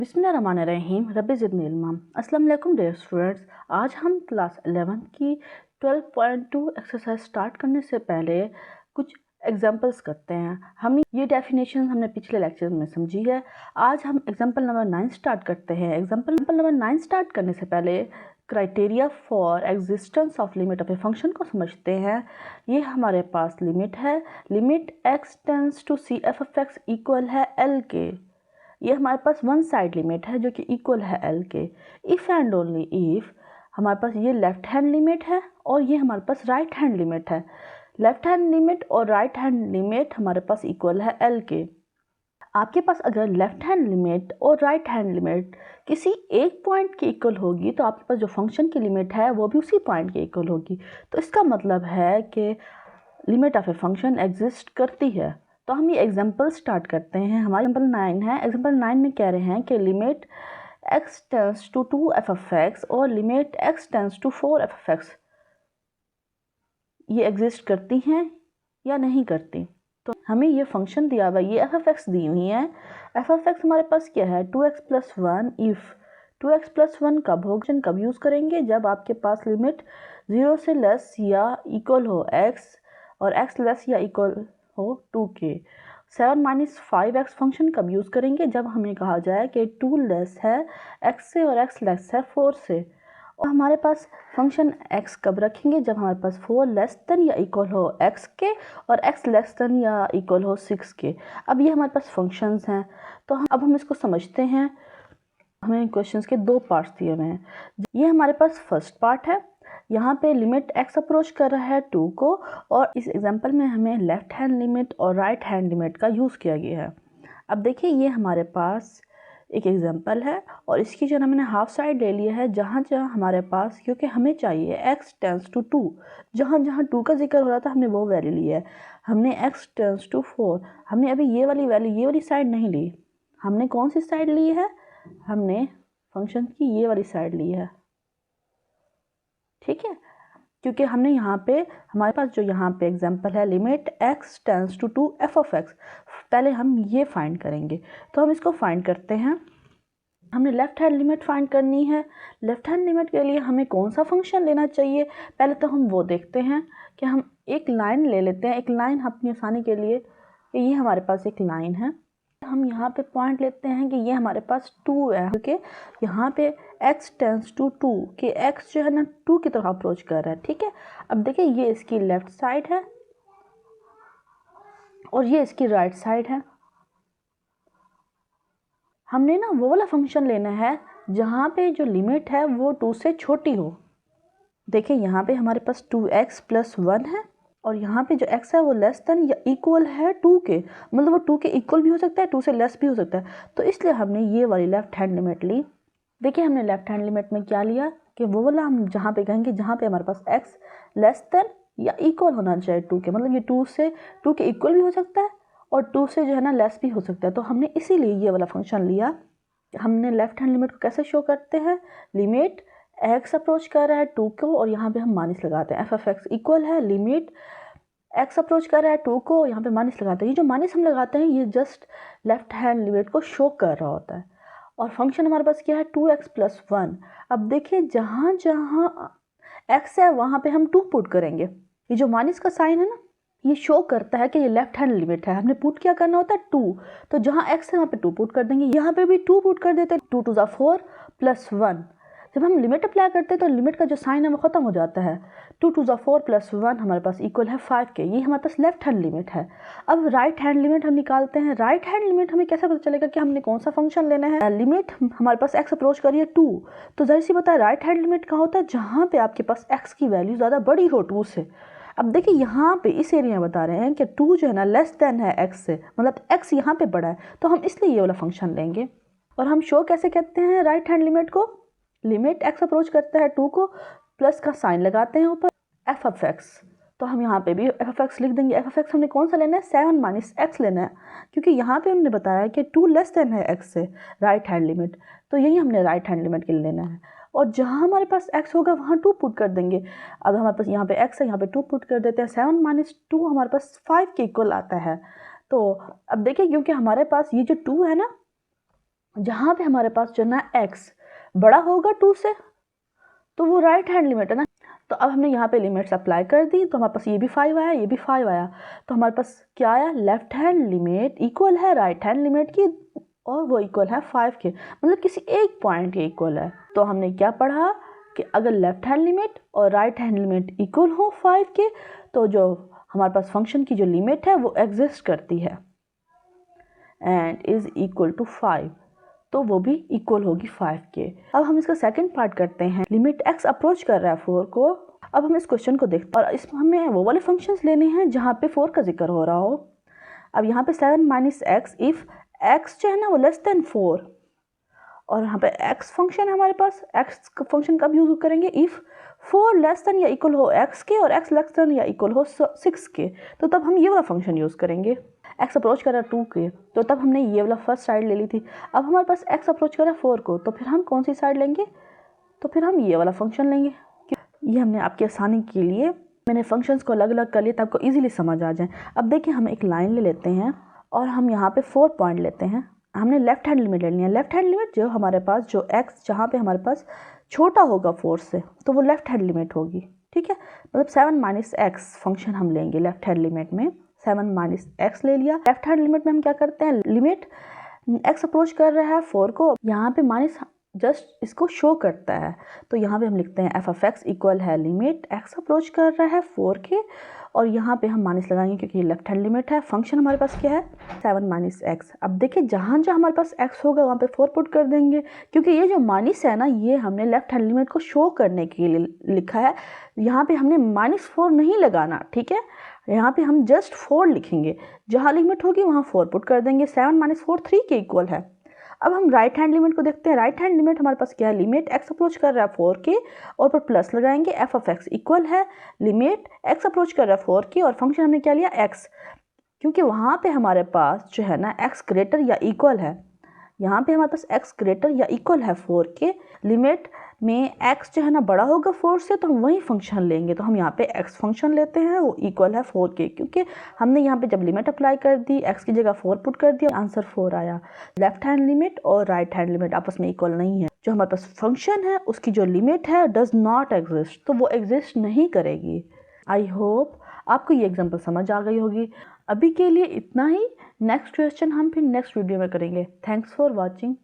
बिस्मिल्लाहिर्रहमानिर्रहीम रब्बि ज़िदनी इल्मा। अस्सलाम वालेकुम डियर स्टूडेंट्स। आज हम क्लास 11 की 12.2 एक्सरसाइज स्टार्ट करने से पहले कुछ एग्जांपल्स करते हैं। हमने ये डेफिनेशन हमने पिछले लेक्चर में समझी है। आज हम एग्जांपल नंबर 9 स्टार्ट करते हैं। एग्जांपल नंबर 9 स्टार्ट करने से पहले criteria for existence of limit of a function को समझते हैं। ये हमारे पास लिमिट है, limit x tends to C f of x equal है l के। ये हमारे पास वन साइड लिमिट है जो कि इक्वल है l के। इफ़ एंड ओनली इफ़ हमारे पास ये लेफ़्ट हैंड लिमिट है और ये हमारे पास राइट हैंड लिमिट है। लेफ़्ट हैंड लिमिट और राइट हैंड लिमिट हमारे पास इक्वल है l के। आपके पास अगर लेफ़्ट हैंड लिमिट और राइट हैंड लिमिट किसी एक पॉइंट के इक्वल होगी तो आपके पास जो फंक्शन की लिमिट है वो भी उसी पॉइंट के इक्वल होगी। तो इसका मतलब है कि limit of a function exist करती है। तो हम ये एग्जांपल स्टार्ट करते हैं। हमारा एग्जांपल 9 है। एग्जांपल 9 में कह रहे हैं कि limit x tends to 2f of x और limit x tends to 4f of x ये एग्जिस्ट करती हैं या नहीं करती। तो हमें ये फंक्शन दिया हुआ, ये f ऑफ x दी हुई है। f ऑफ x हमारे पास क्या है 2x plus 1। If 2x plus 1 कब यूज़ करेंगे जब आपके पास लिमिट 0 से लेस या इक्वल हो x और x लेस या इक्वल हो 2 के। 7 माइनस 5x फंक्शन कब यूज़ करेंगे जब हमें कहा जाए कि 2 लेस है x से और x लेस है 4 से। और हमारे पास फंक्शन x कब रखेंगे जब हमारे पास 4 लेस देन या इक्वल हो x के और x लेस देन या इक्वल हो 6 के। अब ये हमारे पास फंक्शंस हैं। तो अब हम इसको समझते हैं। हमें क्वेश्चंस के दो पार्ट्स दिए हुए हैं। ये हमारे पास फर्स्ट पार्ट है। यहाँ पे लिमिट x अप्रोच कर रहा है 2 को और इस एग्जांपल में हमें लेफ़्ट हैंड लिमिट और राइट हैंड लिमिट का यूज़ किया गया है। अब देखिए ये हमारे पास एक एग्जांपल है और इसकी जो हमने हाफ साइड ले लिया है जहाँ जहाँ हमारे पास, क्योंकि हमें चाहिए x टेंड्स टू 2, जहाँ जहाँ 2 का जिक्र हो रहा था हमने वो वैल्यू ली है। हमने x टेंड्स टू 4, हमने अभी ये वाली वैल्यू, ये वाली साइड नहीं ली। हमने कौन सी साइड ली है? हमने फंक्शन की ये वाली साइड ली है, ठीक है। क्योंकि हमने यहाँ पे हमारे पास जो यहाँ पे एग्जांपल है limit x tends to 2f of x, पहले हम ये फाइंड करेंगे। तो हम इसको फाइंड करते हैं। हमने लेफ़्ट हैंड लिमिट फाइंड करनी है। लेफ़्ट हैंड लिमिट के लिए हमें कौन सा फंक्शन लेना चाहिए पहले तो हम वो देखते हैं कि हम एक लाइन ले लेते हैं। एक लाइन अपनी आसानी के लिए, ये हमारे पास एक लाइन है। हम यहाँ पे पॉइंट लेते हैं कि ये हमारे पास 2 है, क्योंकि यहाँ पे x टेंड्स टू 2 कि x जो है ना 2 की तरफ अप्रोच कर रहा है, ठीक है। अब देखिए ये इसकी लेफ़्ट साइड है और ये इसकी राइट साइड है। हमने ना वो वाला फंक्शन लेना है जहाँ पे जो लिमिट है वो 2 से छोटी हो। देखिए यहाँ पे हमारे पास 2x प्लस 1 है और यहाँ पे जो x है वो लेस देन या इक्वल है 2 के, मतलब वो 2 के इक्वल भी हो सकता है, 2 से लेस भी हो सकता है। तो इसलिए हमने ये वाली लेफ़्ट हैंड लिमिट ली। देखिए हमने लेफ़्ट हैंड लिमिट में क्या लिया कि वो वाला हम जहाँ पे कहेंगे जहाँ पे हमारे पास x लेस देन या इक्वल होना चाहिए 2 के, मतलब ये 2 के इक्वल भी हो सकता है और 2 से जो है ना लेस भी हो सकता है। तो हमने इसीलिए ये वाला फंक्शन लिया। हमने लेफ़्ट हैंड लिमिट को कैसे शो करते हैं? लिमिट x अप्रोच कर रहा है 2 को और यहाँ पे हम माइनस लगाते हैं। f ऑफ x इक्वल है लिमिट x अप्रोच कर रहा है 2 को, यहाँ पे माइनस लगाते हैं। ये जो माइनस हम लगाते हैं ये जस्ट लेफ़्ट हैंड लिमिट को शो कर रहा होता है। और फंक्शन हमारे पास क्या है 2x प्लस 1। अब देखिए जहाँ जहाँ x है वहाँ पे हम 2 पुट करेंगे। ये जो माइनस का साइन है ना ये शो करता है कि ये लेफ़्ट हैंड लिमिट है। हमने पुट क्या करना होता है 2, तो जहाँ x है वहाँ पे 2 पुट कर देंगे। यहाँ पे भी 2 पुट कर देते हैं। 2 2 4 प्लस 1। जब हम लिमिट अप्लाई करते हैं तो लिमिट का जो साइन है वो ख़त्म हो जाता है। 2 2 4 प्लस 1 हमारे पास इक्वल है 5 के। ये हमारे पास लेफ़्ट हैंड लिमिट है। अब राइट हैंड लिमिट हम निकालते हैं। राइट हैंड लिमिट हमें कैसे पता चलेगा कि हमने कौन सा फंक्शन लेना है? लिमिट हमारे पास x अप्रोच करिए 2, तो ज़ाहिर सी बात है राइट हैंड लिमिट कहाँ होता है? जहाँ पे आपके पास x की वैल्यू ज़्यादा बड़ी हो 2 से। अब देखिए यहाँ पे इस एरिया में बता रहे हैं कि 2 जो है ना लेस देन है x से, मतलब x यहाँ पे बड़ा है, तो हम इसलिए ये वाला फंक्शन लेंगे। और हम शो कैसे कहते हैं राइट हैंड लिमिट को? लिमिट x अप्रोच करता है 2 को, प्लस का साइन लगाते हैं ऊपर f ऑफ x। तो हम यहाँ पे भी f ऑफ x लिख देंगे। f ऑफ x हमने कौन सा लेना है? 7 माइनस x लेना है, क्योंकि यहाँ पे उन्होंने बताया कि 2 लेस देन है x से राइट हैंड लिमिट, तो यही हमने राइट हैंड लिमिट के लिए लेना है। और जहाँ हमारे पास x होगा वहाँ 2 पुट कर देंगे। अब हमारे पास यहाँ पे x है, यहाँ पे 2 पुट कर देते हैं। 7 माइनस 2 हमारे पास 5 के इक्वल आता है। तो अब देखिए क्योंकि हमारे पास ये जो 2 है ना जहाँ पे हमारे पास जो ना x बड़ा होगा 2 से, तो वो राइट हैंड लिमिट है ना। तो अब हमने यहाँ पे लिमिट्स अप्लाई कर दी, तो हमारे पास ये भी 5 आया, ये भी 5 आया, तो हमारे पास क्या आया, लेफ्ट हैंड लिमिट इक्वल है राइट हैंड लिमिट की, और वो इक्वल है 5 के, मतलब किसी एक पॉइंट के इक्वल है। तो हमने क्या पढ़ा कि अगर लेफ्ट हैंड लिमिट और राइट हैंड लिमिट इक्वल हो 5 के, तो जो हमारे पास फंक्शन की जो लिमिट है वो एग्जिस्ट करती है एंड इज इक्वल टू 5, तो वो भी इक्वल होगी 5 के। अब हम इसका सेकंड पार्ट करते हैं। लिमिट x अप्रोच कर रहा है 4 को। अब हम इस क्वेश्चन को देखते हैं और इसमें हमें वो वाले फंक्शंस लेने हैं जहाँ पे 4 का जिक्र हो रहा हो। अब यहाँ पे 7 माइनस एक्स, इफ़ x जो है ना वो लेस देन 4, और यहाँ पे x फंक्शन है हमारे पास, x फंक्शन कब यूज़ करेंगे, इफ़ 4 लेस देन या इक्वल हो x के और x लेस देन या इक्वल हो 6 के, तो तब हम ये वाला फंक्शन यूज़ करेंगे। x अप्रोच कर रहा है 2 के, तो तब हमने ये वाला फर्स्ट साइड ले ली थी। अब हमारे पास x अप्रोच कर रहा है 4 को, तो फिर हम कौन सी साइड लेंगे, तो फिर हम ये वाला फंक्शन लेंगे। ये हमने आपकी आसानी के लिए मैंने फंक्शंस को अलग अलग कर लिया ताकि आपको ईजिली समझ आ जाए। अब देखिए हम एक लाइन ले लेते हैं और हम यहाँ पे 4 पॉइंट लेते हैं। हमने लेफ्ट हैंड लिमिट लेनी है। लेफ्ट हैंड लिमिट जो हमारे पास जो x जहाँ पे हमारे पास छोटा होगा 4 से, तो वो लेफ्ट हैंड लिमिट होगी, ठीक है। मतलब 7 माइनस एक्स फंक्शन हम लेंगे लेफ्ट हैंड लिमिट में। 7 माइनस एक्स ले लिया। लेफ्ट हैंड लिमिट में हम क्या करते हैं, लिमिट x अप्रोच कर रहा है 4 को, यहाँ पे माइनस जस्ट इसको शो करता है, तो यहाँ पे हम लिखते हैं f(x) इक्वल है लिमिट x अप्रोच कर रहा है 4 के, और यहाँ पे हम माइनस लगाएंगे क्योंकि ये लेफ्ट हैंड लिमिट है। फंक्शन हमारे पास क्या है, 7 माइनस एक्स। अब देखिए जहाँ जहाँ हमारे पास x होगा वहाँ पे 4 पुट कर देंगे, क्योंकि ये जो माइनस है ना ये हमने लेफ्ट हैंड लिमिट को शो करने के लिए लिखा है। यहाँ पे हमने -4 नहीं लगाना, ठीक है। यहाँ पे हम जस्ट 4 लिखेंगे, जहाँ लिमिट होगी वहाँ 4 पुट कर देंगे। 7 माइनस 4 3 के इक्वल है। अब हम राइट हैंड लिमिट को देखते हैं। राइट हैंड लिमिट हमारे पास क्या है, लिमिट x अप्रोच कर रहा है 4 के, और पर प्लस लगाएंगे f(x) इक्वल है लिमिट x अप्रोच कर रहा है 4 के, और फंक्शन हमने क्या लिया x, क्योंकि वहाँ पे हमारे पास जो है ना x ग्रेटर या इक्वल है, यहाँ पे हमारे पास x ग्रेटर या इक्वल है 4 के। लिमिट में x जो है ना बड़ा होगा 4 से, तो हम वही फंक्शन लेंगे। तो हम यहाँ पे x फंक्शन लेते हैं, वो इक्वल है 4 के, क्योंकि हमने यहाँ पे जब लिमिट अप्लाई कर दी x की जगह 4 पुट कर दिया, आंसर 4 आया। लेफ्ट हैंड लिमिट और राइट हैंड लिमिट आपस में इक्वल नहीं है। जो हमारे पास फंक्शन है उसकी जो लिमिट है डज नॉट एग्जिस्ट, तो वो एग्जिस्ट नहीं करेगी। आई होप आपको ये एग्जाम्पल समझ आ गई होगी। अभी के लिए इतना ही। नेक्स्ट क्वेश्चन हम फिर नेक्स्ट वीडियो में करेंगे। Thanks for watching.